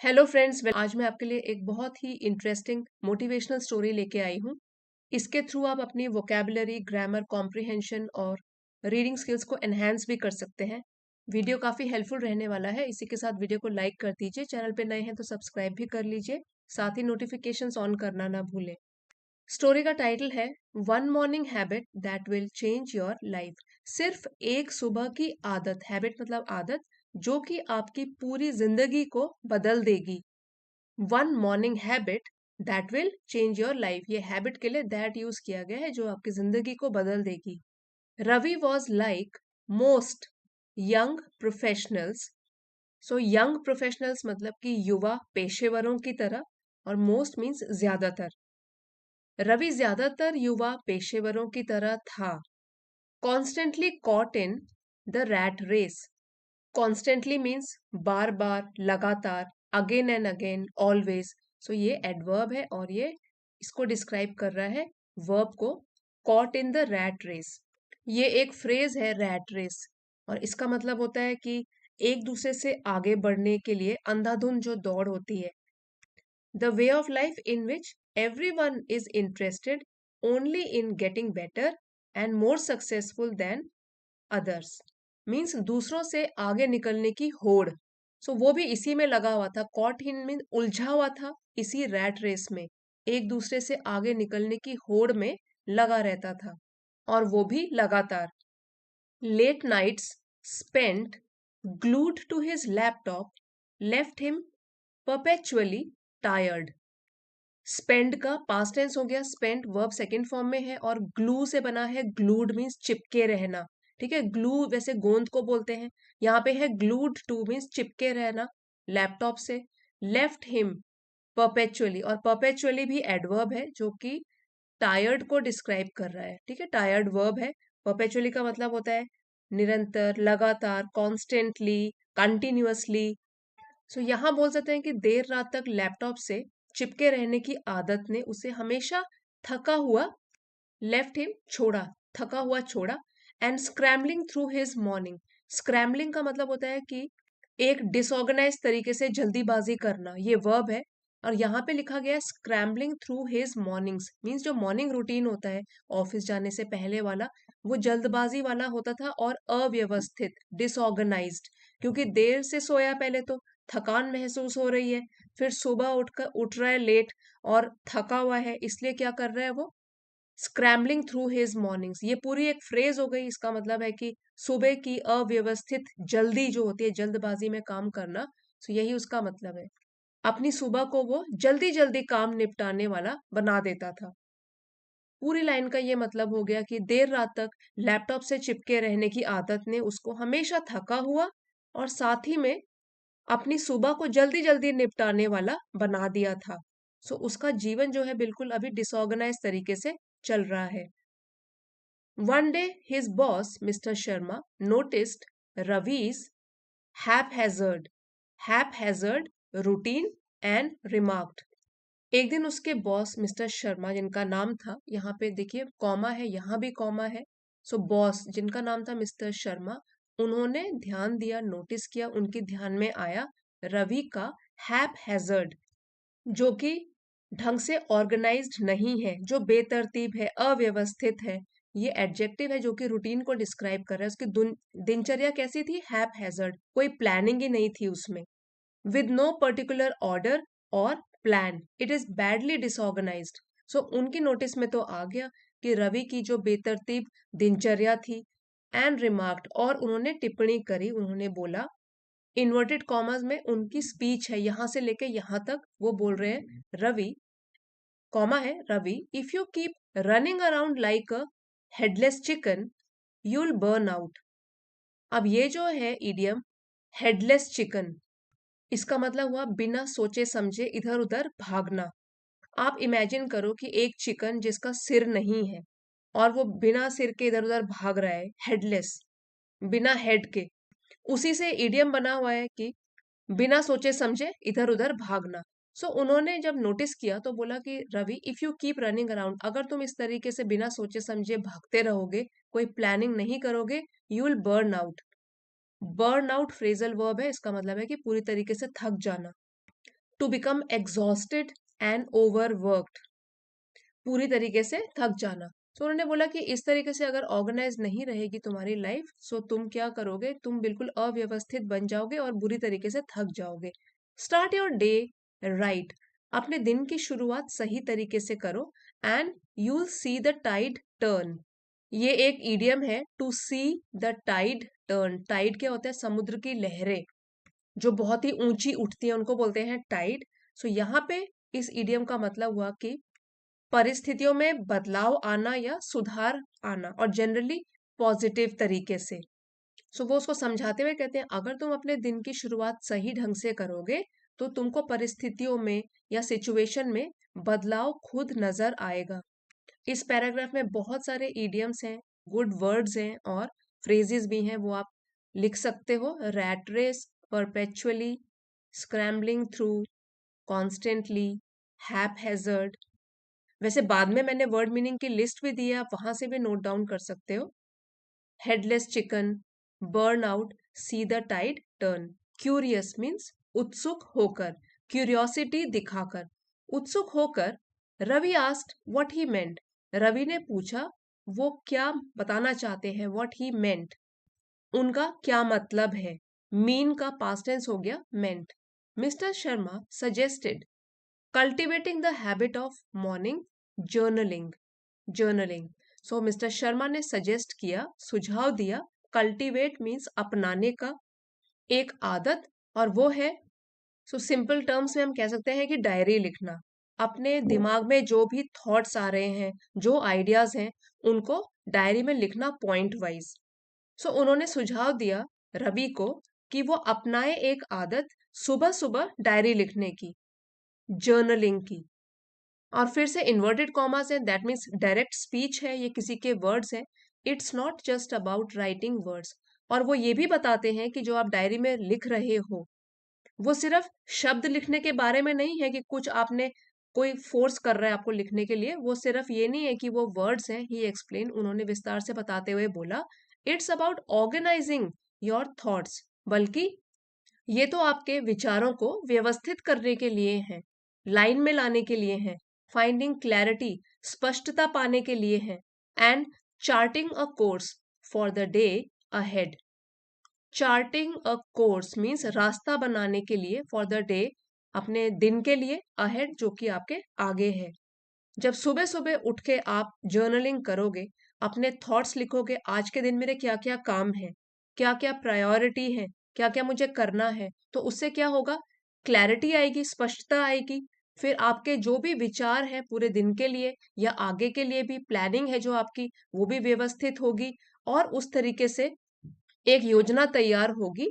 Hello friends, आज मैं आपके लिए एक बहुत ही इंटरेस्टिंग मोटिवेशनल स्टोरी लेके आई हूँ। इसके थ्रू आप अपनी वोकेबुलरी, ग्रामर, कॉम्प्रिहेंशन और रीडिंग स्किल्स को एनहांस भी कर सकते हैं। वीडियो काफ़ी हेल्पफुल रहने वाला है। इसी के साथ वीडियो को लाइक कर दीजिए। चैनल पे नए हैं तो सब्सक्राइब भी कर लीजिए। साथ ही नोटिफिकेशंस ऑन करना ना भूलें। स्टोरी का टाइटल है one morning habit that will change your life. सिर्फ एक सुबह की आदत, हैबिट मतलब आदत, जो कि आपकी पूरी जिंदगी को बदल देगी। One morning habit that will change your life, ये हैबिट के लिए दैट यूज किया गया है, जो आपकी जिंदगी को बदल देगी। Ravi was like most young professionals. So young professionals मतलब कि युवा पेशेवरों की तरह, और मोस्ट मीन्स ज्यादातर। रवि ज्यादातर युवा पेशेवरों की तरह था। Constantly caught in the rat race. Constantly means बार बार, लगातार, again and again, always. So ये एडवर्ब है और ये इसको डिस्क्राइब कर रहा है, वर्ब को। Caught in the rat race, ये एक फ्रेज है, रैट रेस, और इसका मतलब होता है कि एक दूसरे से आगे बढ़ने के लिए अंधाधुंध जो दौड़ होती है। The way of life in which everyone is interested only in getting better and more successful than others, means दूसरों से आगे निकलने की होड़। सो वो भी इसी में लगा हुआ था। कॉट इन मीन उलझा हुआ था इसी रैट रेस में, एक दूसरे से आगे निकलने की होड़ में लगा रहता था, और वो भी लगातार। Late nights spent glued to his laptop left him perpetually tired। Spend का पास्ट टेंस हो गया, स्पेंट वर्ब सेकंड फॉर्म में है, और ग्लू से बना है, ग्लूड मीन्स चिपके रहना। ठीक है, ग्लू वैसे गोंद को बोलते हैं, यहाँ पे है ग्लूड टू मीन्स चिपके रहना लैपटॉप से। लेफ्ट हिम परपेचुअली, और परपेचुअली भी एडवर्ब है जो कि टायर्ड को डिस्क्राइब कर रहा है। ठीक है, टायर्ड वर्ब है। परपेचुअली का मतलब होता है निरंतर, लगातार, कॉन्स्टेंटली, कंटिन्यूअसली। सो यहाँ बोल सकते हैं कि देर रात तक लैपटॉप से चिपके रहने की आदत ने उसे हमेशा थका हुआ, लेफ्ट हिम छोड़ा, थका हुआ छोड़ा। And scrambling through his morning. Scrambling का मतलब होता है कि एक डिसऑर्गेनाइज तरीके से जल्दीबाजी करना, ये वर्ब है। और यहाँ पे लिखा गया scrambling through his mornings, means जो मॉर्निंग रूटीन होता है ऑफिस जाने से पहले वाला, वो जल्दबाजी वाला होता था और अव्यवस्थित, डिसऑर्गेनाइज्ड। क्योंकि देर से सोया पहले तो, थकान महसूस हो रही है, फिर सुबह उठ रहा है लेट और थका हुआ है, इसलिए क्या कर रहा है वो, स्क्रैम्बलिंग थ्रू हिज मॉर्निंग्स। ये पूरी एक फ्रेज हो गई। इसका मतलब है कि सुबह की अव्यवस्थित जल्दी जो होती है, जल्दबाजी में काम करना, तो यही उसका मतलब है। अपनी सुबह को वो जल्दी जल्दी काम निपटाने वाला बना देता था। पूरी लाइन का ये मतलब हो गया कि देर रात तक लैपटॉप से चिपके रहने की आदत ने उसको हमेशा थका हुआ और साथ ही में अपनी सुबह को जल्दी जल्दी निपटाने वाला बना दिया था। सो उसका जीवन जो है बिल्कुल अभी डिसऑर्गेनाइज तरीके से चल रहा है। One day his boss mister Sharma noticed Ravi's haphazard routine and remarked. एक दिन उसके बॉस मिस्टर शर्मा, जिनका नाम था, यहाँ पे देखिए कॉमा है, यहाँ भी कॉमा है। सो बॉस जिनका नाम था मिस्टर शर्मा, उन्होंने ध्यान दिया, नोटिस किया, उनके ध्यान में आया रवि का हैप हैजर्ड, जो कि ढंग से ऑर्गेनाइज्ड नहीं है, जो बेतरतीब है, अव्यवस्थित है। ये एडजेक्टिव है जो कि रूटीन को डिस्क्राइब कर रहा है। उसकी दिनचर्या कैसी थी, हैप हैजर्ड, कोई प्लानिंग ही नहीं थी उसमें। with no particular order or plan, it is badly disorganized। सो उनकी नोटिस में तो आ गया कि रवि की जो बेतरतीब दिनचर्या थी। एंड रिमार्क्ड, और उन्होंने टिप्पणी करी, उन्होंने बोला, इन्वर्टेड कॉमर्स में उनकी स्पीच है, यहां से लेके यहां तक वो बोल रहे हैं रवि, कॉमा है, Ravi, if you keep running around like a headless chicken you will burn out. अब ये जो है इडियम, हेडलेस चिकन, इसका मतलब हुआ बिना सोचे समझे इधर उधर भागना। आप इमेजिन करो कि एक चिकन जिसका सिर नहीं है और वो बिना सिर के इधर उधर भाग रहा है, हेडलेस, बिना हेड के। उसी से इडियम बना हुआ है कि बिना सोचे समझे इधर उधर भागना। सो उन्होंने जब नोटिस किया तो बोला कि Ravi, if you keep running around, अगर तुम इस तरीके से बिना सोचे समझे भागते रहोगे, कोई प्लानिंग नहीं करोगे, you will burn out. Burn out phrasal verb है, इसका मतलब है कि पूरी तरीके से थक जाना। To become exhausted and overworked, पूरी तरीके से थक जाना। तो उन्होंने बोला कि इस तरीके से अगर ऑर्गेनाइज नहीं रहेगी तुम्हारी लाइफ, सो तुम क्या करोगे, तुम बिल्कुल अव्यवस्थित बन जाओगे और बुरी तरीके से थक जाओगे। स्टार्ट योर डे राइट, अपने दिन की शुरुआत सही तरीके से करो, and you see the tide turn. ये एक इडियम है, to see the tide turn. Tide क्या होता है? समुद्र की लहरें जो बहुत ही ऊंची उठती हैं उनको बोलते हैं टाइड। सो यहाँ पे इस इडियम का मतलब हुआ कि परिस्थितियों में बदलाव आना या सुधार आना, और जनरली पॉजिटिव तरीके से। सो वो उसको समझाते हुए कहते हैं अगर तुम अपने दिन की शुरुआत सही ढंग से करोगे तो तुमको परिस्थितियों में या सिचुएशन में बदलाव खुद नजर आएगा। इस पैराग्राफ में बहुत सारे इडियम्स हैं, गुड वर्ड्स हैं और फ्रेजेस भी हैं, वो आप लिख सकते हो। Rat race, perpetually, scrambling through, constantly, haphazard. वैसे बाद में मैंने वर्ड मीनिंग की लिस्ट भी दी है, आप वहां से भी नोट डाउन कर सकते हो। Headless chicken, burn out, see the tide turn. Curious means उत्सुक होकर, क्यूरियोसिटी दिखाकर, उत्सुक होकर। Ravi asked what he meant, Ravi ने पूछा वो क्या बताना चाहते हैं, व्हाट ही मेंट, उनका क्या मतलब है। मीन का पास्ट टेंस हो गया मेंट। Mister Sharma suggested cultivating the habit of morning journaling, journaling. So mister Sharma ने सजेस्ट किया, सुझाव दिया, कल्टीवेट मीन्स अपनाने का एक आदत, और वो है, सो सिंपल टर्म्स में हम कह सकते हैं कि डायरी लिखना। अपने दिमाग में जो भी थॉट्स आ रहे हैं, जो आइडियाज हैं, उनको डायरी में लिखना पॉइंट वाइज। सो उन्होंने सुझाव दिया रवि को कि वो अपनाए एक आदत, सुबह सुबह डायरी लिखने की, जर्नलिंग की। और फिर से इन्वर्टेड कॉमास है, दैट मीन्स डायरेक्ट स्पीच है, ये किसी के वर्ड्स हैं। It's not just about writing words. और वो ये भी बताते हैं कि जो आप डायरी में लिख रहे हो वो सिर्फ शब्द लिखने के बारे में नहीं है कि कुछ आपने, कोई फोर्स कर रहा है आपको लिखने के लिए, वो सिर्फ ये नहीं है कि वो वर्ड्स हैं। ही एक्सप्लेन, उन्होंने विस्तार से बताते हुए बोला, it's about organising your thoughts, बल्कि ये तो आपके विचारों को व्यवस्थित करने के लिए हैं, लाइन में लाने के लिए हैं, फाइंडिंग क्लैरिटी, स्पष्टता पाने के लिए हैं, and charting a course for the day ahead. Charting a course means रास्ता बनाने के लिए, फॉर द डे अपने दिन के लिए, अहेड जो कि आपके आगे है। जब सुबह सुबह उठ के आप जर्नलिंग करोगे, अपने थॉट्स लिखोगे, आज के दिन मेरे क्या क्या काम है, क्या क्या प्रायोरिटी है, क्या क्या मुझे करना है, तो उससे क्या होगा, क्लैरिटी आएगी, स्पष्टता आएगी। फिर आपके जो भी विचार है पूरे दिन के लिए या आगे के लिए भी प्लानिंग है जो आपकी, वो भी व्यवस्थित होगी, और उस तरीके से एक योजना तैयार होगी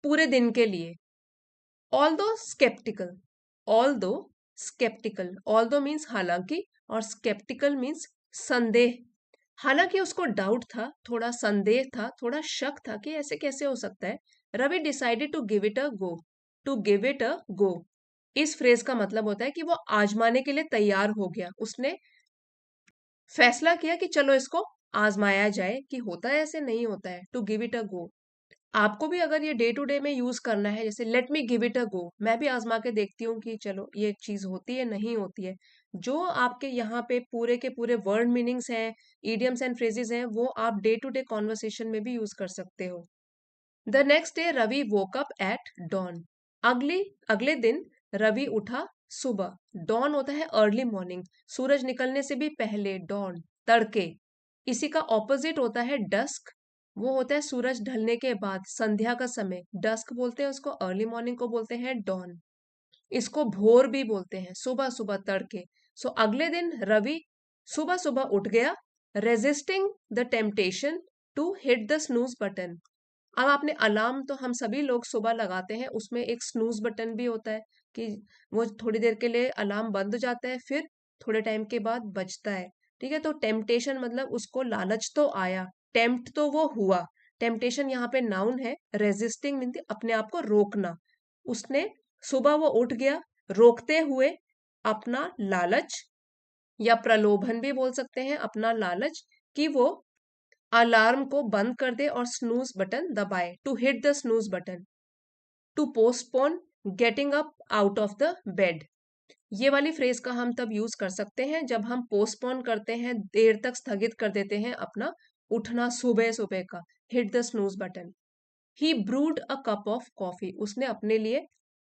पूरे दिन के लिए। Although sceptical, although sceptical, although means हालांकि, और स्केप्टिकल मीन्स संदेह। हालांकि उसको डाउट था, थोड़ा संदेह था, थोड़ा शक था कि ऐसे कैसे हो सकता है। Ravi decided to give it a go, to give it a go. इस फ्रेज का मतलब होता है कि वो आजमाने के लिए तैयार हो गया, उसने फैसला किया कि चलो इसको आजमाया जाए कि होता है ऐसे नहीं होता है, to give it a go. आपको भी अगर ये डे टू डे में यूज करना है, जैसे let me give it a go, मैं भी आजमा के देखती हूँ कि चलो ये चीज होती है नहीं होती है। जो आपके यहाँ पे पूरे के पूरे वर्ड मीनिंग्स हैं, इडियम्स एंड फ्रेजेस हैं, वो आप डे टू डे कॉन्वर्सेशन में भी यूज कर सकते हो। The next day Ravi woke up at dawn, अगली अगले दिन रवि उठा सुबह। डॉन होता है अर्ली मॉर्निंग, सूरज निकलने से भी पहले, डॉन, तड़के। इसी का ऑपोजिट होता है डस्क, वो होता है सूरज ढलने के बाद, संध्या का समय, डस्क बोलते हैं उसको, अर्ली मॉर्निंग को बोलते हैं डॉन। इसको भोर भी बोलते हैं, सुबह सुबह, तड़के। सो अगले दिन रवि सुबह सुबह उठ गया, resisting the temptation to hit the snooze button. अब आपने अलार्म तो हम सभी लोग सुबह लगाते हैं, उसमें एक स्नूज बटन भी होता है कि वो थोड़ी देर के लिए अलार्म बंद हो जाता है, फिर थोड़े टाइम के बाद बजता है। ठीक है, तो टेम्पटेशन मतलब उसको लालच तो आया, टेम्प्ट तो वो हुआ। टेम्पटेशन यहाँ पे नाउन है, रेजिस्टिंग मीन अपने आप को रोकना। उसने सुबह वो उठ गया, रोकते हुए अपना लालच, या प्रलोभन भी बोल सकते हैं, अपना लालच, कि वो अलार्म को बंद कर दे और स्नूज बटन दबाए, to hit the snooze button, to postpone getting up out of the bed. ये वाली फ्रेज का हम तब यूज कर सकते हैं जब हम पोस्टपोन करते हैं, देर तक स्थगित कर देते हैं अपना उठना सुबह सुबह का। Hit the snooze button. He brood a cup of coffee. उसने अपने लिए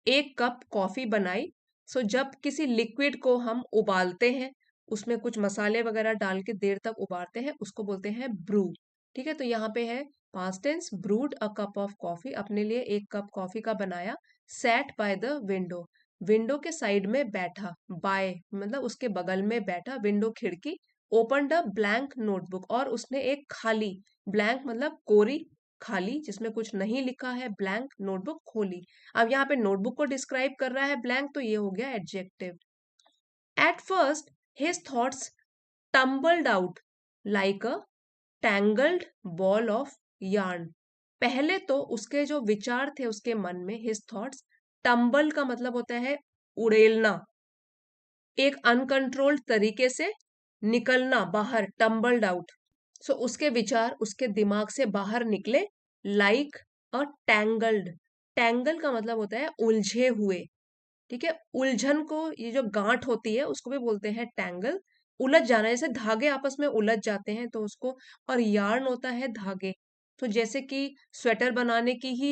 एक कप कॉफी बनाई। सो जब किसी लिक्विड को हम उबालते हैं, उसमें कुछ मसाले वगैरह डाल के देर तक उबालते हैं, उसको बोलते हैं ब्रू। ठीक है, तो यहाँ पे है past tense, brewed a cup of coffee, अपने लिए एक कप कॉफी का बनाया। Sat by the window, window के साइड में बैठा, बाय मतलब उसके बगल में बैठा, विंडो खिड़की। ओपन अ ब्लैंक नोटबुक, और उसने एक खाली, ब्लैंक मतलब कोरी, खाली जिसमें कुछ नहीं लिखा है, ब्लैंक नोटबुक खोली। अब यहाँ पे नोटबुक को डिस्क्राइब कर रहा है ब्लैंक, तो ये हो गया adjective. At first his thoughts tumbled out like a tangled ball of yarn। पहले तो उसके जो विचार थे उसके मन में, हिज थॉट्स, टम्बल का मतलब होता है उड़ेलना, एक अनकंट्रोल्ड तरीके से निकलना बाहर, टम्बल्ड आउट। सो उसके विचार उसके दिमाग से बाहर निकले, लाइक अ टैंगल्ड। टैंगल का मतलब होता है उलझे हुए। ठीक है, उलझन को, ये जो गांठ होती है उसको भी बोलते हैं टैंगल। उलझ जाना, जैसे धागे आपस में उलझ जाते हैं तो उसको, और यार्न होता है धागे। तो जैसे कि स्वेटर बनाने की ही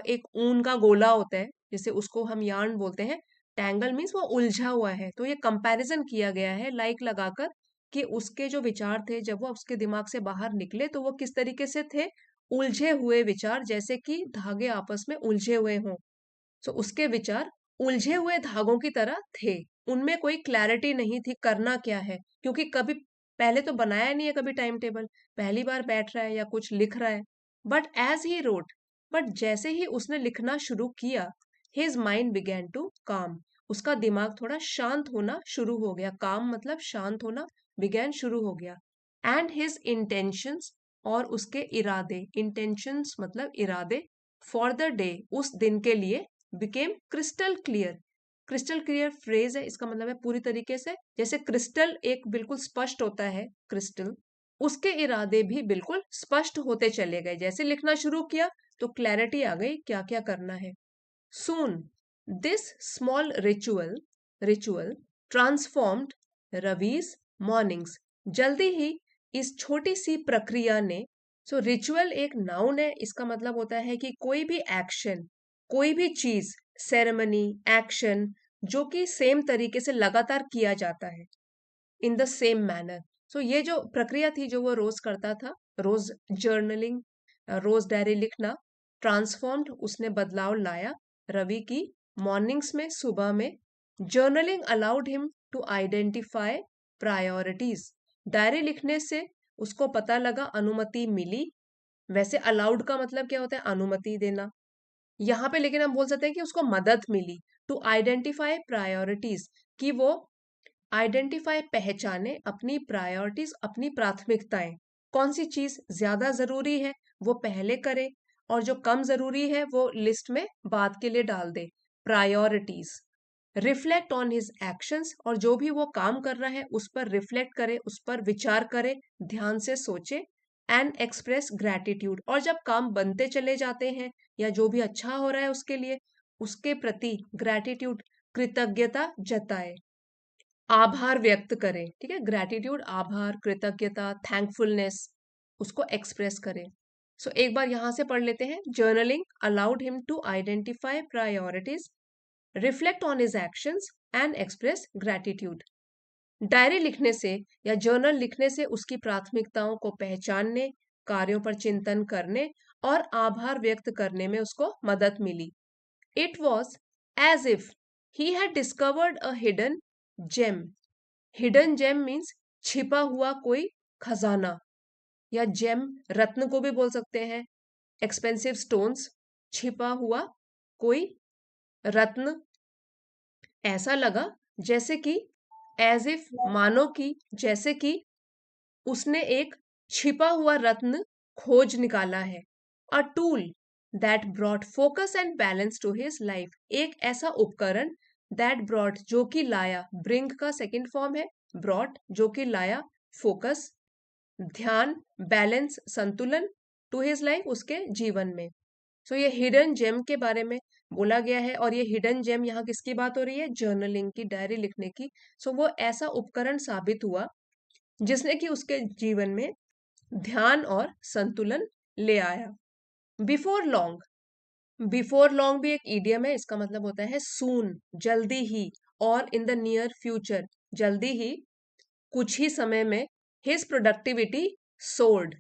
एक ऊन का गोला होता है, जैसे उसको हम यार्न बोलते हैं। टैंगल मीन्स वो उलझा हुआ है। तो ये कंपैरिजन किया गया है लाइक लगाकर, कि उसके जो विचार थे जब वो उसके दिमाग से बाहर निकले तो वो किस तरीके से थे, उलझे हुए विचार, जैसे कि धागे आपस में उलझे हुए हों। सो उसके विचार उलझे हुए धागों की तरह थे, उनमें कोई क्लैरिटी नहीं थी करना क्या है, क्योंकि कभी पहले तो बनाया नहीं है कभी टाइम टेबल, पहली बार बैठ रहा है या कुछ लिख रहा है। But as he wrote, but जैसे ही उसने लिखना शुरू किया, हिज माइंड बिगेन टू काम, उसका दिमाग थोड़ा शांत होना शुरू हो गया। काम मतलब शांत होना, बिगेन शुरू हो गया। एंड हिज इंटेंशंस, और उसके इरादे, इंटेंशंस मतलब इरादे, फॉर द डे, उस दिन के लिए, became crystal clear. Crystal clear phrase है, इसका मतलब है पूरी तरीके से, जैसे क्रिस्टल एक बिल्कुल स्पष्ट होता है क्रिस्टल, उसके इरादे भी बिल्कुल स्पष्ट होते चले गए। जैसे लिखना शुरू किया तो क्लैरिटी आ गई क्या क्या करना है। Soon this small ritual transformed Ravi's mornings. जल्दी ही इस छोटी सी प्रक्रिया ने, सो रिचुअल एक नाउन है, इसका मतलब होता है कि कोई भी एक्शन, कोई भी चीज, सेरेमनी, एक्शन, जो कि सेम तरीके से लगातार किया जाता है, in the same manner. So ये जो प्रक्रिया थी जो वो रोज करता था, रोज जर्नलिंग, रोज डायरी लिखना, ट्रांसफॉर्म्ड उसने बदलाव लाया रवि की मॉर्निंग्स में, सुबह में। Journaling allowed him to identify priorities. Diary लिखने से उसको पता लगा, अनुमति मिली। वैसे अलाउड का मतलब क्या होता है, अनुमति देना। यहाँ पे लेकिन हम बोल सकते हैं कि उसको मदद मिली, टू आइडेंटिफाई प्रायोरिटीज, कि वो आइडेंटिफाई, पहचाने अपनी प्रायोरिटीज, अपनी प्राथमिकताएं, कौन सी चीज ज्यादा जरूरी है वो पहले करे, और जो कम जरूरी है वो लिस्ट में बाद के लिए डाल दे, priorities. Reflect on his actions, और जो भी वो काम कर रहा है उस पर रिफ्लेक्ट करे, उस पर विचार करे, ध्यान से सोचे। एंड एक्सप्रेस ग्रैटिट्यूड, और जब काम बनते चले जाते हैं या जो भी अच्छा हो रहा है उसके लिए, उसके प्रति ग्रैटिट्यूड, कृतज्ञता जताए, आभार व्यक्त करें। ठीक है, ग्रैटिट्यूड, आभार, कृतज्ञता, थैंकफुलनेस, उसको एक्सप्रेस करें। सो एक बार यहां से पढ़ लेते हैं। Journaling allowed him to identify priorities, reflect on his actions and express gratitude. Diary लिखने से या जर्नल लिखने से उसकी प्राथमिकताओं को पहचानने, कार्यों पर चिंतन करने और आभार व्यक्त करने में उसको मदद मिली। It was as if he had discovered a hidden gem. Hidden gem means छिपा हुआ कोई खजाना, या जेम रत्न को भी बोल सकते हैं, एक्सपेंसिव स्टोन्स, छिपा हुआ कोई रत्न। ऐसा लगा जैसे कि, एज इफ मानो कि, जैसे कि उसने एक छिपा हुआ रत्न खोज निकाला है। A tool that brought focus and balance to his life, एक ऐसा उपकरण, दैट ब्रॉट जो कि लाया, ब्रिंग का सेकंड फॉर्म है, ब्रॉट जो कि लाया, फोकस ध्यान, बैलेंस संतुलन, टू हिज लाइफ उसके जीवन में। सो ये हिडन जेम के बारे में बोला गया है। और ये हिडन जेम यहाँ किसकी बात हो रही है? जर्नलिंग की, डायरी लिखने की। सो वो ऐसा उपकरण साबित हुआ जिसने कि उसके जीवन में ध्यान और संतुलन ले आया। बिफोर लॉन्ग, बिफोर लॉन्ग भी एक ईडियम है, इसका मतलब होता है सून, जल्दी ही, और इन द नियर फ्यूचर, जल्दी ही, कुछ ही समय में। हिज प्रोडक्टिविटी सोर्ड,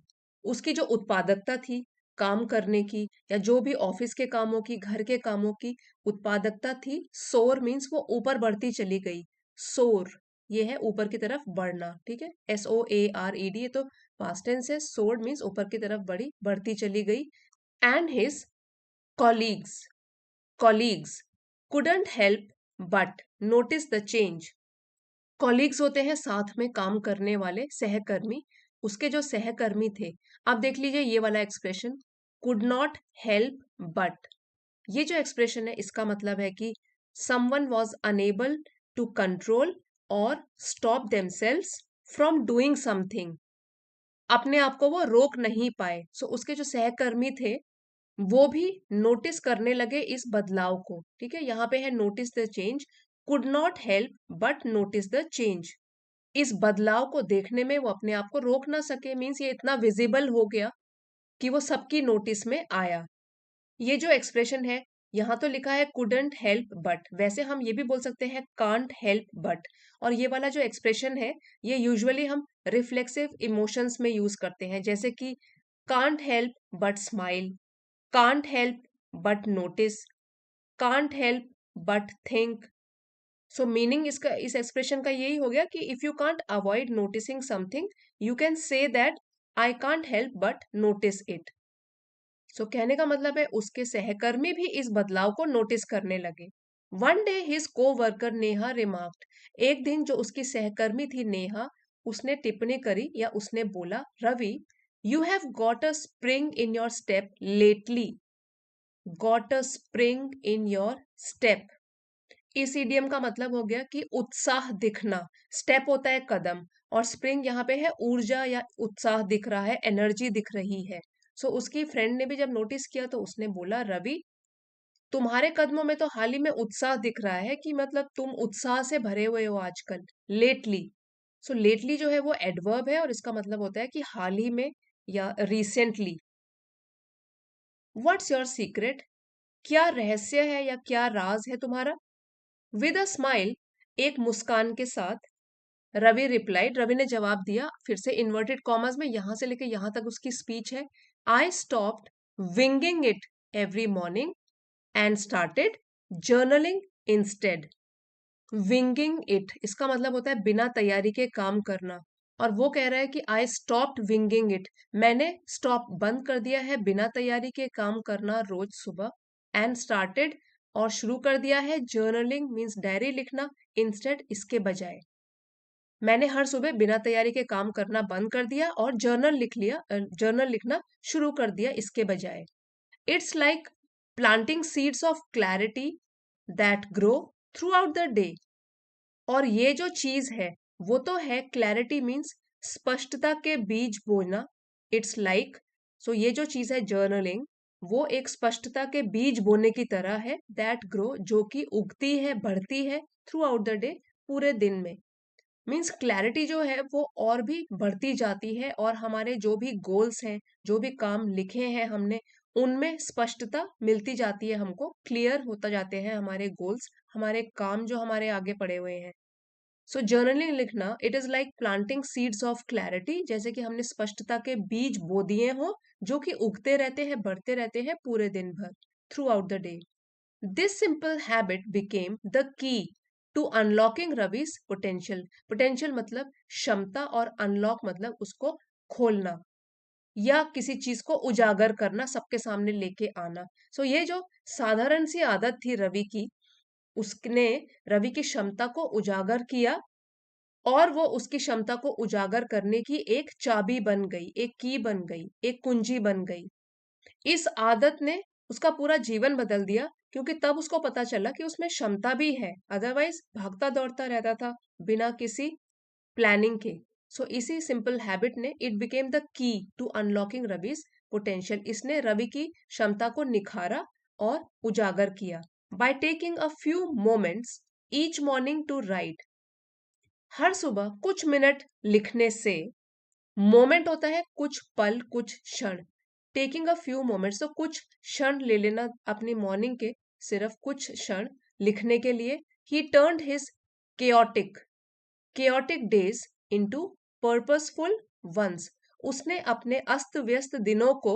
उसकी जो उत्पादकता थी काम करने की, या जो भी ऑफिस के कामों की, घर के कामों की उत्पादकता थी, सोर मीन्स वो ऊपर बढ़ती चली गई। सोर ये है ऊपर की तरफ बढ़ना, ठीक है, SOARED, ये तो पास्ट टेंस है। सोर्ड मीन्स ऊपर की तरफ बढ़ी, बढ़ती चली गई। And his colleagues colleagues couldn't help but notice the change। Colleagues होते हैं साथ में काम करने वाले सहकर्मी, उसके जो सहकर्मी थे। अब देख लीजिए ये वाला expression, could not help but. ये जो एक्सप्रेशन है इसका मतलब है कि someone was unable to control और stop themselves from doing something. अपने आप को वो रोक नहीं पाए। सो उसके जो सहकर्मी थे वो भी नोटिस करने लगे इस बदलाव को, ठीक है। यहाँ पे है notice the change, could not help but notice the change. इस बदलाव को देखने में वो अपने आप को रोक ना सके, मीन्स ये इतना विजिबल हो गया कि वो सबकी नोटिस में आया। ये जो एक्सप्रेशन है यहाँ तो लिखा है कुडंट हेल्प बट, वैसे हम ये भी बोल सकते हैं कांट हेल्प बट। और ये वाला जो एक्सप्रेशन है ये यूजुअली हम रिफ्लेक्सिव इमोशंस में यूज करते हैं, जैसे कि can't help but smile, can't help but notice, can't help but think. So meaning इसका, इस एक्सप्रेशन का यही हो गया कि if you can't avoid noticing something you can say that I can't help but notice it. सो कहने का मतलब है उसके सहकर्मी भी इस बदलाव को नोटिस करने लगे। वन डे हिज को वर्कर नेहा रिमार्क्ड, एक दिन जो उसकी सहकर्मी थी नेहा, उसने टिप्पणी करी या उसने बोला, Ravi you have got a spring in your step lately. Got a spring in your step, इस इडियम का मतलब हो गया कि उत्साह दिखना। स्टेप होता है कदम, और स्प्रिंग यहाँ पे है ऊर्जा या उत्साह दिख रहा है, एनर्जी दिख रही है। सो उसकी फ्रेंड ने भी जब नोटिस किया तो उसने बोला, रवि तुम्हारे कदमों में तो हाल ही में उत्साह दिख रहा है, कि मतलब तुम उत्साह से भरे हुए हो आजकल, लेटली। सो लेटली जो है वो एडवर्ब है और इसका मतलब होता है कि हाल ही में या रिसेंटली। व्हाट्स योर सीक्रेट, क्या रहस्य है या क्या राज है तुम्हारा? विद अ स्माइल, एक मुस्कान के साथ, रवि रिप्लाइड, रवि ने जवाब दिया, फिर से इन्वर्टेड कॉमर्स में, यहां से लेके यहां तक उसकी स्पीच है। I stopped winging it every morning and started journaling instead. Winging it इसका मतलब होता है बिना तैयारी के काम करना, और वो कह रहा है कि आई स्टॉप्ड विंगिंग इट, मैंने स्टॉप बंद कर दिया है बिना तैयारी के काम करना रोज सुबह। एंड स्टार्टेड, और शुरू कर दिया है जर्नलिंग मीन्स डायरी लिखना, इंस्टेड इसके बजाय। मैंने हर सुबह बिना तैयारी के काम करना बंद कर दिया और जर्नल लिख लिया, जर्नल लिखना शुरू कर दिया इसके बजाय। It's like planting seeds of clarity that grow through out the day. और ये जो चीज है वो तो है क्लैरिटी मीन्स स्पष्टता के बीज बोना। इट्स लाइक, सो ये जो चीज है जर्नलिंग, वो एक स्पष्टता के बीज बोने की तरह है, दैट ग्रो जो कि उगती है, बढ़ती है, थ्रू आउट द डे, पूरे दिन में। मीन्स क्लैरिटी जो है वो और भी बढ़ती जाती है, और हमारे जो भी गोल्स हैं, जो भी काम लिखे हैं हमने, उनमें स्पष्टता मिलती जाती है, हमको क्लियर होता जाते हैं हमारे गोल्स, हमारे काम जो हमारे आगे पड़े हुए हैं। सो जर्नलिंग लिखना, it is like planting seeds of clarity, जैसे कि हमने स्पष्टता के बीज बो दिए हों, जो कि उगते रहते हैं, बढ़ते रहते हैं पूरे दिन भर, through out the day. This simple habit became the key to unlocking Ravi's potential। Potential मतलब क्षमता, और unlock मतलब उसको खोलना या किसी चीज को उजागर करना, सबके सामने लेके आना। सो ये जो साधारण सी आदत थी रवि की, उसने रवि की क्षमता को उजागर किया, और वो उसकी क्षमता को उजागर करने की एक चाबी बन गई, एक की बन गई, एक कुंजी बन गई। इस आदत ने उसका पूरा जीवन बदल दिया, क्योंकि तब उसको पता चला कि उसमें क्षमता भी है, अदरवाइज भागता दौड़ता रहता था बिना किसी प्लानिंग के। सो इसी सिंपल हैबिट ने, it became the key to unlocking Ravi's potential, इसने रवि की क्षमता को निखारा और उजागर किया। By taking a few moments each morning to write, हर सुबह कुछ मिनट लिखने से, मोमेंट होता है कुछ पल कुछ क्षण, टेकिंग अ फ्यू मोमेंट्स तो कुछ क्षण ले लेना अपनी मॉर्निंग के, सिर्फ कुछ क्षण लिखने के लिए। ही turned his chaotic chaotic days into purposeful ones, उसने अपने अस्त व्यस्त दिनों को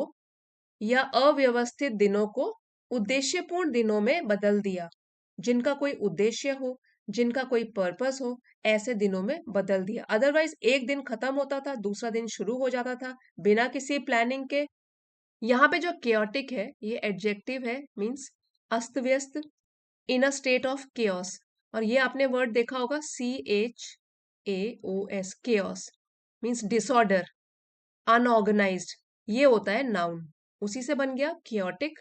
या अव्यवस्थित दिनों को उद्देश्यपूर्ण दिनों में बदल दिया। जिनका कोई उद्देश्य हो, जिनका कोई पर्पस हो, ऐसे दिनों में बदल दिया। अदरवाइज एक दिन खत्म होता था, दूसरा दिन शुरू हो जाता था बिना किसी प्लानिंग के। यहाँ पे जो केओटिक है ये एडजेक्टिव है, मीन्स अस्त व्यस्त, इन अ स्टेट ऑफ केओस। और ये आपने वर्ड देखा होगा CHAOS, chaos means disorder, unorganised, ये होता है नाउन। उसी से बन गया केओटिक।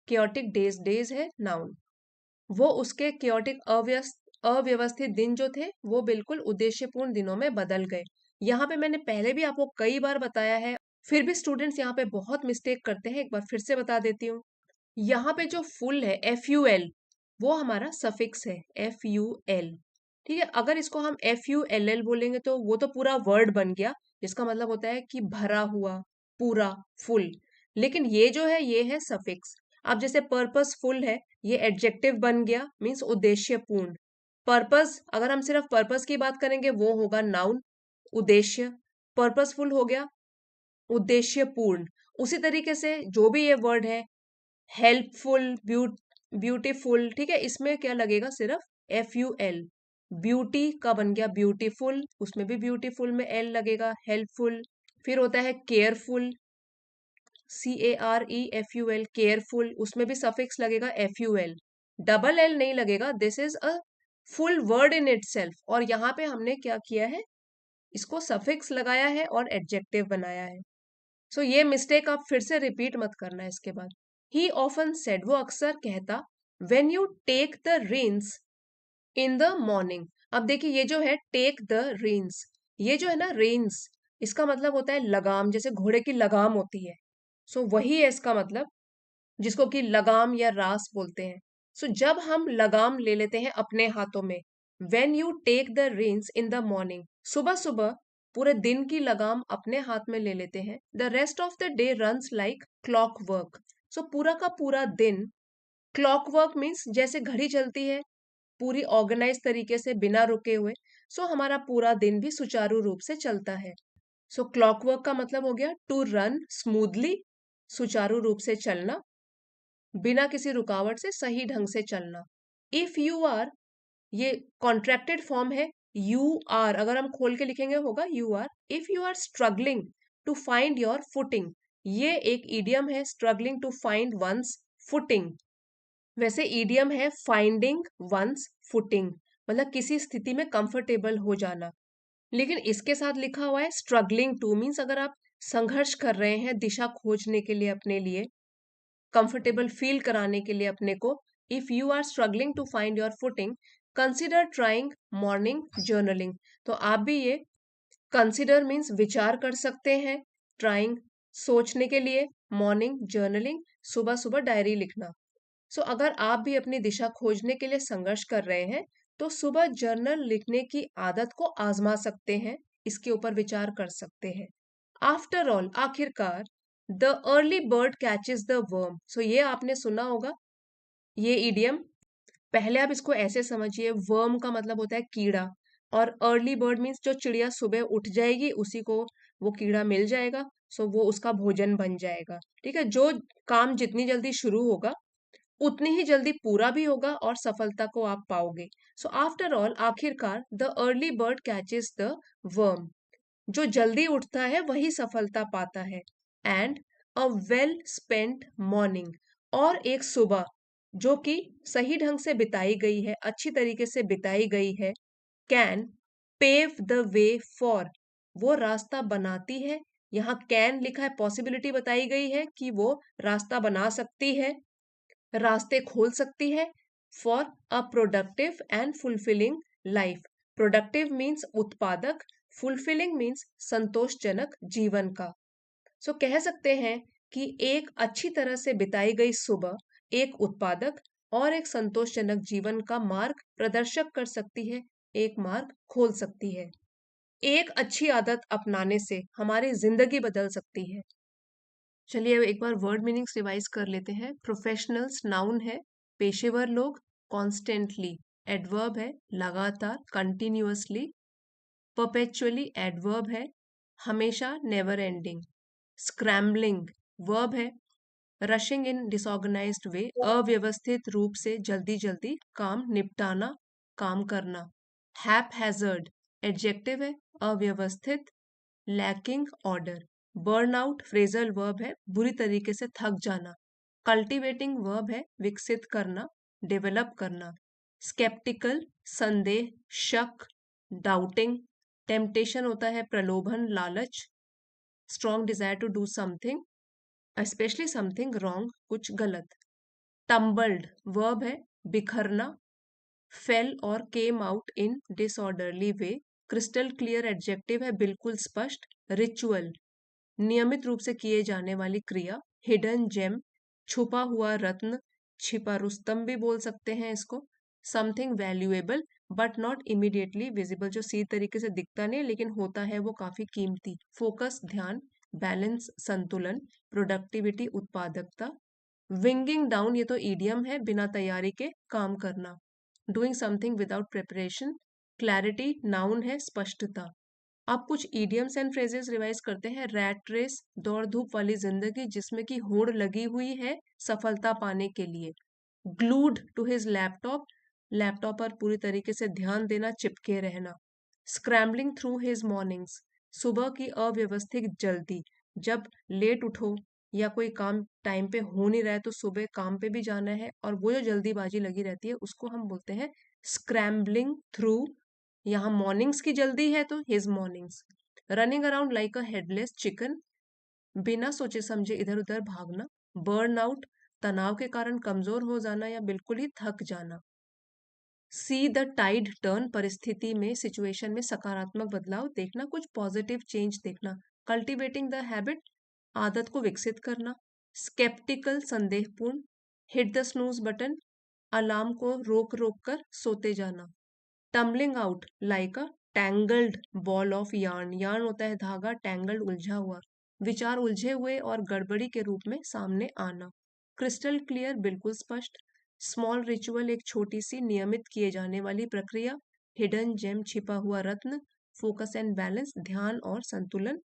केओटिक डेज, डेज है नाउन। वो उसके केओटिक अव्यवस्थित दिन जो थे वो बिल्कुल उद्देश्यपूर्ण दिनों में बदल गए। यहाँ पे मैंने पहले भी आपको कई बार बताया है, फिर भी स्टूडेंट्स यहाँ पे बहुत मिस्टेक करते हैं, एक बार फिर से बता देती हूँ। यहाँ पे जो फुल है FUL, वो हमारा सफिक्स है FUL। ठीक है, अगर इसको हम FULL बोलेंगे तो वो तो पूरा वर्ड बन गया, जिसका मतलब होता है कि भरा हुआ, पूरा, फुल। लेकिन ये जो है ये है सफिक्स। अब जैसे पर्पसफुल है, ये एडजेक्टिव बन गया, मीन्स उद्देश्यपूर्ण। पर्पस, अगर हम सिर्फ पर्पस की बात करेंगे वो होगा नाउन, उद्देश्य। पर्पसफुल हो गया उद्देश्यपूर्ण। उसी तरीके से जो भी ये वर्ड है, हेल्पफुल, ब्यूटीफुल, ठीक है, इसमें क्या लगेगा, सिर्फ FUL। ब्यूटी का बन गया ब्यूटीफुल, उसमें भी ब्यूटीफुल में L लगेगा, हेल्पफुल। फिर होता है केयरफुल, CAREFUL, केयरफुल, उसमें भी सफिक्स लगेगा FUL, डबल L नहीं लगेगा। This is a full word in itself, और यहाँ पे हमने क्या किया है, इसको सफिक्स लगाया है और एडजेक्टिव बनाया है। सो ये मिस्टेक आप फिर से रिपीट मत करना इसके बाद। ही ऑफन सेड, वो अक्सर कहता, when you take the reins in the morning. अब देखिए ये जो है टेक द reins, ये जो है ना reins, इसका मतलब होता है लगाम, जैसे घोड़े की लगाम होती है। सो वही है इसका मतलब, जिसको कि लगाम या रास बोलते हैं। सो जब हम लगाम ले लेते हैं अपने हाथों में, when you take the reins in the morning, सुबह सुबह पूरे दिन की लगाम अपने हाथ में ले लेते हैं, the rest of the day runs like clockwork. So पूरा का पूरा दिन, क्लॉक वर्क मीन्स जैसे घड़ी चलती है पूरी ऑर्गेनाइज तरीके से बिना रुके हुए, सो हमारा पूरा दिन भी सुचारू रूप से चलता है। सो क्लॉक वर्क का मतलब हो गया टू रन स्मूथली, सुचारू रूप से चलना, बिना किसी रुकावट से सही ढंग से चलना। इफ यू आर, ये कॉन्ट्रैक्टेड फॉर्म है, यू आर, अगर हम खोल के लिखेंगे होगा you are. If you are struggling to find your footing, ये एक ईडियम है, struggling to find one's footing. वैसे ईडियम है फाइंडिंग वंस फुटिंग, मतलब किसी स्थिति में कंफर्टेबल हो जाना। लेकिन इसके साथ लिखा हुआ है स्ट्रगलिंग टू, मीन्स अगर आप संघर्ष कर रहे हैं दिशा खोजने के लिए अपने लिए, कंफर्टेबल फील कराने के लिए अपने को, if you are struggling to find your footing, consider trying morning journaling. तो आप भी ये कंसिडर मीन्स विचार कर सकते हैं, ट्राइंग सोचने के लिए, मॉर्निंग जर्नलिंग सुबह सुबह डायरी लिखना। सो अगर आप भी अपनी दिशा खोजने के लिए संघर्ष कर रहे हैं तो सुबह जर्नल लिखने की आदत को आजमा सकते हैं, इसके ऊपर विचार कर सकते हैं। आफ्टर ऑल, आखिरकार, the early bird catches the worm. So ये आपने सुना होगा ये इडियम। पहले आप इसको ऐसे समझिए, वर्म का मतलब होता है कीड़ा, और अर्ली बर्ड मीन्स जो चिड़िया सुबह उठ जाएगी उसी को वो कीड़ा मिल जाएगा, सो वो उसका भोजन बन जाएगा। ठीक है, जो काम जितनी जल्दी शुरू होगा उतनी ही जल्दी पूरा भी होगा और सफलता को आप पाओगे। सो आफ्टर ऑल, आखिरकार, the early bird catches the worm, जो जल्दी उठता है वही सफलता पाता है। And a well spent morning, और एक सुबह जो कि सही ढंग से बिताई गई है, अच्छी तरीके से बिताई गई है, can pave the way for, वो रास्ता बनाती है। यहाँ कैन लिखा है, पॉसिबिलिटी बताई गई है कि वो रास्ता बना सकती है, रास्ते खोल सकती है, for a productive and fulfilling life. Productive means उत्पादक, फुलफिलिंग मीन्स संतोषजनक जीवन का। सो कह सकते हैं कि एक अच्छी तरह से बिताई गई सुबह एक उत्पादक और एक संतोषजनक जीवन का मार्ग प्रदर्शक कर सकती है, एक मार्ग खोल सकती है। एक अच्छी आदत अपनाने से हमारी जिंदगी बदल सकती है। चलिए अब एक बार वर्ड मीनिंग्स रिवाइज कर लेते हैं। प्रोफेशनल्स नाउन है, पेशेवर लोग। कॉन्स्टेंटली एडवर्ब है, लगातार कंटिन्यूअसली। परपेचुअली एडवर्ब है, हमेशा नेवर एंडिंग। स्क्रैम्बलिंग वर्ब है, रशिंग इन डिसऑर्गेनाइज्ड वे, अव्यवस्थित रूप से जल्दी जल्दी काम निपटाना, काम करना। हैपहैज़र्ड एडजेक्टिव है, अव्यवस्थित, lacking order. Burnout phrasal verb है, बुरी तरीके से थक जाना। कल्टीवेटिंग वर्ब है, विकसित करना, डेवलप करना। स्केप्टिकल संदेह, शक, डाउटिंग। टेम्पटेशन होता है प्रलोभन, लालच। Strong desire to do something, specially something wrong, कुछ गलत। टम्बल्ड वर्ब है, बिखरना। फेल और came out in disorderly way, crystal clear adjective है, बिल्कुल स्पष्ट। रिचुअल नियमित रूप से किए जाने वाली क्रिया। हिडन जेम छुपा हुआ रत्न, छिपा रुस्तम भी बोल सकते हैं इसको। Something valuable but not immediately visible, जो सी तरीके से दिखता नहीं लेकिन होता है वो काफी कीमती। फोकस ध्यान, बैलेंस संतुलन, प्रोडक्टिविटी उत्पादकता। विंगिंग डाउन ये तो ईडियम है, बिना तैयारी के काम करना। Doing something without preparation. Clarity noun है, स्पष्टता। आप कुछ इडियम्स एंड फ्रेजेस रिवाइज करते हैं। रैट रेस दौड़ धूप वाली जिंदगी जिसमें की होड़ लगी हुई है सफलता पाने के लिए। Glued to his laptop, laptop पर पूरी तरीके से ध्यान देना, चिपके रहना। स्क्रैम्बलिंग थ्रू हिज मॉर्निंग्स, सुबह की अव्यवस्थित जल्दी, जब लेट उठो या कोई काम टाइम पे हो नहीं रहा है तो सुबह काम पे भी जाना है और वो जो जल्दीबाजी लगी रहती है उसको हम बोलते हैं स्क्रैम्बलिंग थ्रू। यहाँ मॉर्निंग्स की जल्दी है तो his mornings. Running around like a headless chicken, बिना सोचे समझे इधर उधर भागना। बर्न आउट तनाव के कारण कमजोर हो जाना या बिल्कुल ही थक जाना। सी द टाइड टर्न परिस्थिति में, सिचुएशन में सकारात्मक बदलाव देखना, कुछ पॉजिटिव चेंज देखना। कल्टिवेटिंग द हैबिट आदत को विकसित करना। स्केप्टिकल संदेहपूर्ण। Hit the snooze button alarm को रोक रोक कर सोते जाना। Tumbling out like a tangled ball of yarn, yarn होता है धागा, टैंगल्ड उलझा हुआ। विचार उलझे हुए और गड़बड़ी के रूप में सामने आना। क्रिस्टल क्लियर बिल्कुल स्पष्ट। स्मॉल रिचुअल एक छोटी सी नियमित किए जाने वाली प्रक्रिया। हिडन जेम छिपा हुआ रत्न। फोकस एंड बैलेंस ध्यान और संतुलन।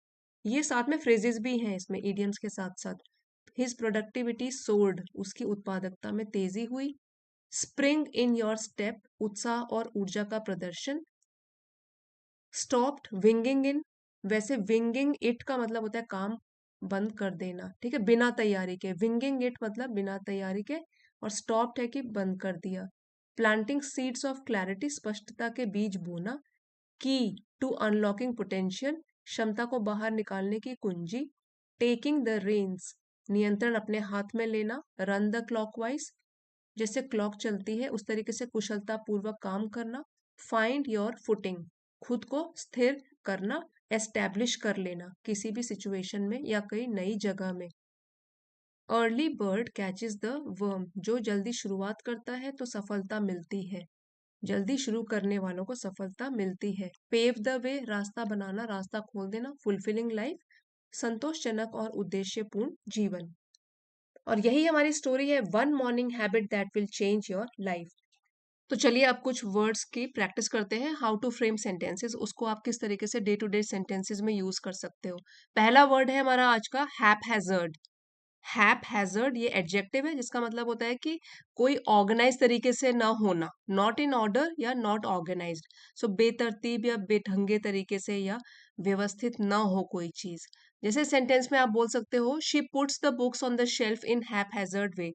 ये साथ में फ्रेजेस भी हैं इसमें इडियम्स के साथ साथ। हिज प्रोडक्टिविटी सोर्ड, उसकी उत्पादकता में तेजी हुई। स्प्रिंग इन योर स्टेप उत्साह और ऊर्जा का प्रदर्शन। स्टॉप्ड विंगिंग इन, वैसे विंगिंग इट का मतलब होता है काम बंद कर देना, ठीक है, बिना तैयारी के। विंगिंग इट मतलब बिना तैयारी के, और स्टॉप्ड है कि बंद कर दिया। प्लांटिंग सीड्स ऑफ क्लैरिटी स्पष्टता के बीज बोना। की टू अनलॉकिंग पोटेंशियल क्षमता को बाहर निकालने की कुंजी। टेकिंग द रेन्स नियंत्रण अपने हाथ में लेना। रन द क्लॉकवाइज जैसे क्लॉक चलती है उस तरीके से कुशलता पूर्वक काम करना। फाइंड योर फुटिंग खुद को स्थिर करना, एस्टैब्लिश कर लेना किसी भी सिचुएशन में या कई नई जगह में। Early bird catches the worm, जो जल्दी शुरुआत करता है तो सफलता मिलती है, जल्दी शुरू करने वालों को सफलता मिलती है। पेव द वे रास्ता बनाना, रास्ता खोल देना। फुलफिलिंग लाइफ संतोषजनक और उद्देश्यपूर्ण जीवन। और यही हमारी स्टोरी है, one morning habit that will change your life. तो चलिए अब कुछ वर्ड्स की प्रैक्टिस करते हैं। हाउ टू फ्रेम सेंटेंसेस, उसको आप किस तरीके से डे टू डे सेंटेंसेस में यूज कर सकते हो। पहला वर्ड है हमारा आज का हैपहैज़र्ड। हैपहैज़र्ड ये एडजेक्टिव है जिसका मतलब होता है कि कोई ऑर्गेनाइज तरीके से ना होना, नॉट इन ऑर्डर या नॉट ऑर्गेनाइज्ड। सो बेतरतीब या बेढंगे तरीके से या व्यवस्थित ना हो कोई चीज। जैसे सेंटेंस में आप बोल सकते हो, she puts the books on the shelf in haphazard way,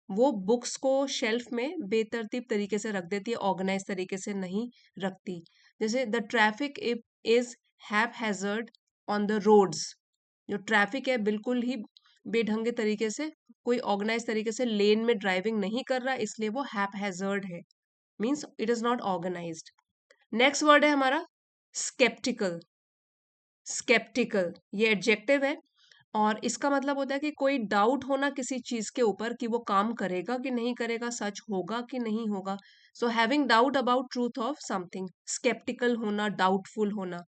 वो बुक्स को शेल्फ में बेतरतीब तरीके से रख देती है, ऑर्गेनाइज तरीके से नहीं रखती। जैसे the traffic is haphazard on the roads, जो ट्रैफिक है बिल्कुल ही बेढंगे तरीके से, कोई ऑर्गेनाइज तरीके से लेन में ड्राइविंग नहीं कर रहा, इसलिए वो हैपहैज़र्ड है, means it is not organised. Next word है हमारा स्केप्टिकल। स्केप्टिकल ये एडजेक्टिव है, और इसका मतलब होता है कि कोई डाउट होना किसी चीज के ऊपर कि वो काम करेगा कि नहीं करेगा, सच होगा कि नहीं होगा। So having doubt about truth of something, sceptical होना, डाउटफुल होना।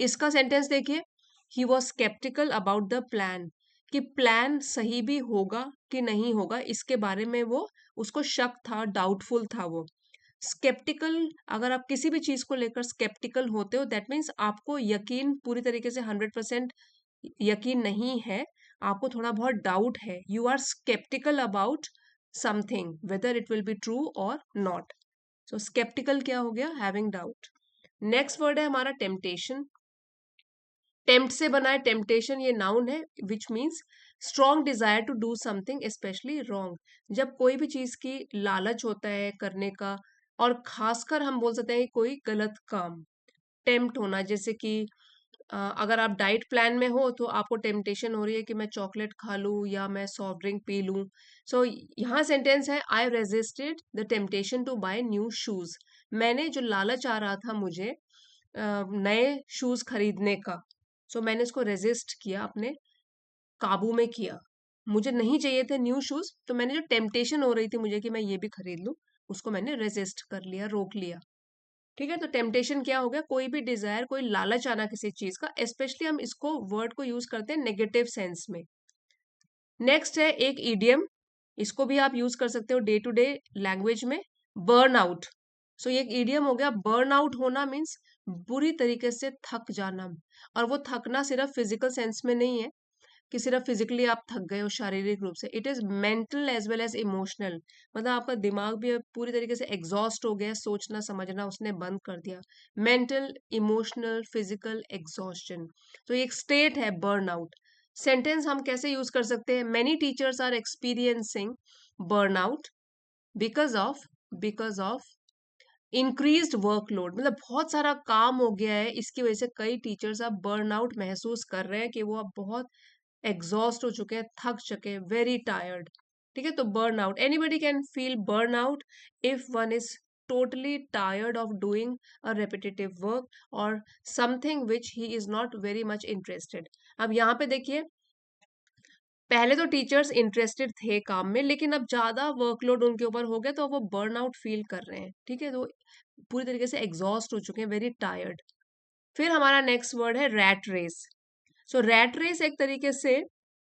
इसका सेंटेंस देखिए, he was sceptical about the plan, कि प्लान सही भी होगा कि नहीं होगा, इसके बारे में वो, उसको शक था, डाउटफुल था वो। स्केप्टिकल, अगर आप किसी भी चीज को लेकर स्केप्टिकल होते हो, दैट मीन्स आपको यकीन पूरी तरीके से 100% यकीन नहीं है, आपको थोड़ा बहुत डाउट है। You are sceptical about something whether it will be true और नॉट। सो स्केप्टिकल क्या हो गया? Having doubt. नेक्स्ट वर्ड है हमारा टेम्पटेशन। टेम्प्ट से बना है, टेम्पटेशन ये नाउन है, which means strong desire to do something specially wrong. जब कोई भी चीज की लालच होता है करने का, और खासकर हम बोल सकते हैं कि कोई गलत काम, टेम्प्ट होना, जैसे कि अगर आप डाइट प्लान में हो तो आपको टेम्पटेशन हो रही है कि मैं चॉकलेट खा लूं या मैं सॉफ्ट ड्रिंक पी लूं। सो यहाँ सेंटेंस है, I resisted the temptation to buy new shoes. मैंने जो लालच आ रहा था मुझे नए शूज खरीदने का, सो मैंने इसको रेजिस्ट किया, अपने काबू में किया। मुझे नहीं चाहिए थे न्यू शूज, तो मैंने जो टेम्पटेशन हो रही थी मुझे कि मैं ये भी खरीद लूं, उसको मैंने रेजिस्ट कर लिया, रोक लिया। ठीक है, तो टेम्पटेशन क्या हो गया? कोई भी डिजायर, कोई लालच आना किसी चीज का, स्पेशली हम इसको वर्ड को यूज करते हैं नेगेटिव सेंस में। नेक्स्ट है एक इडियम, इसको भी आप यूज कर सकते हो डे टू डे लैंग्वेज में, बर्न आउट। सो ये एक इडियम हो गया। बर्न आउट होना मीन्स बुरी तरीके से थक जाना, और वो थकना सिर्फ फिजिकल सेंस में नहीं है कि सिर्फ फिजिकली आप थक गए हो शारीरिक रूप से, it is mental as well as emotional. मतलब आपका दिमाग भी अब पूरी तरीके से एग्जॉस्ट हो गया, सोचना समझना उसने बंद कर दिया। मेंटल, इमोशनल, फिजिकल एग्जॉस्शन, तो ये एक स्टेट है बर्नआउट। सेंटेंस हम कैसे यूज कर सकते हैं? Many teachers are experiencing burnout because of increased workload. मतलब बहुत सारा काम हो गया है, इसकी वजह से कई टीचर्स अब बर्नआउट महसूस कर रहे हैं कि वो अब बहुत एग्जॉस्ट हो चुके हैं, थक चुके हैं, वेरी टायर्ड। ठीक है, तो burn out, anybody can feel burn out if one is totally tired of doing a repetitive work और something which he is not very much interested. अब यहाँ पे देखिए, पहले तो टीचर्स इंटरेस्टेड थे काम में, लेकिन अब ज्यादा वर्कलोड उनके ऊपर हो गया, तो अब वो बर्न आउट फील कर रहे हैं। ठीक है, तो पूरी तरीके से एग्जॉस्ट हो चुके हैं, वेरी टायर्ड। फिर हमारा नेक्स्ट वर्ड है रैट रेस। सो रैट रेस एक तरीके से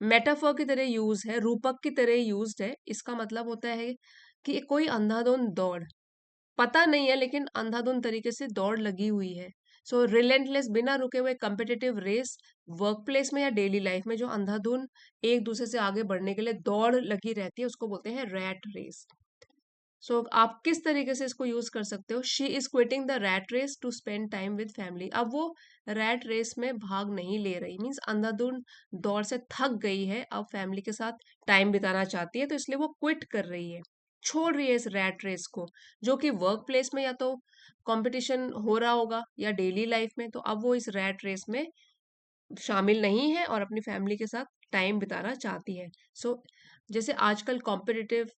मेटाफर की तरह यूज है, रूपक की तरह यूज है। इसका मतलब होता है कि कोई अंधाधुंध दौड़, पता नहीं है लेकिन अंधाधुंध तरीके से दौड़ लगी हुई है। सो रिलेंटलेस, बिना रुके हुए कम्पिटिटिव रेस, वर्क प्लेस में या डेली लाइफ में जो अंधाधुंध एक दूसरे से आगे बढ़ने के लिए दौड़ लगी रहती है, उसको बोलते हैं रैट रेस। सो आप किस तरीके से इसको यूज कर सकते हो? She is quitting the rat race to spend time with family. अब वो रैट रेस में भाग नहीं ले रही, मीन्स अंधाधुंध दौड़ से थक गई है, अब फैमिली के साथ टाइम बिताना चाहती है, तो इसलिए वो क्विट कर रही है, छोड़ रही है इस रैट रेस को, जो कि वर्क प्लेस में या तो कंपटीशन हो रहा होगा या डेली लाइफ में। तो अब वो इस रैट रेस में शामिल नहीं है और अपनी फैमिली के साथ टाइम बिताना चाहती है। सो जैसे आजकल कॉम्पिटिटिव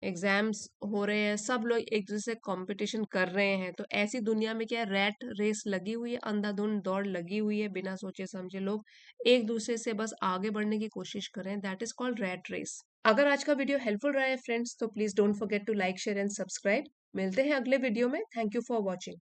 एग्जाम्स हो रहे हैं, सब लोग एक दूसरे से कंपटीशन कर रहे हैं, तो ऐसी दुनिया में क्या है, रैट रेस लगी हुई है, अंधाधुंध दौड़ लगी हुई है, बिना सोचे समझे लोग एक दूसरे से बस आगे बढ़ने की कोशिश कर रहे हैं, that is called rat race. अगर आज का वीडियो हेल्पफुल रहा है फ्रेंड्स, तो please don't forget to like, share and subscribe. मिलते हैं अगले वीडियो में। Thank you for watching.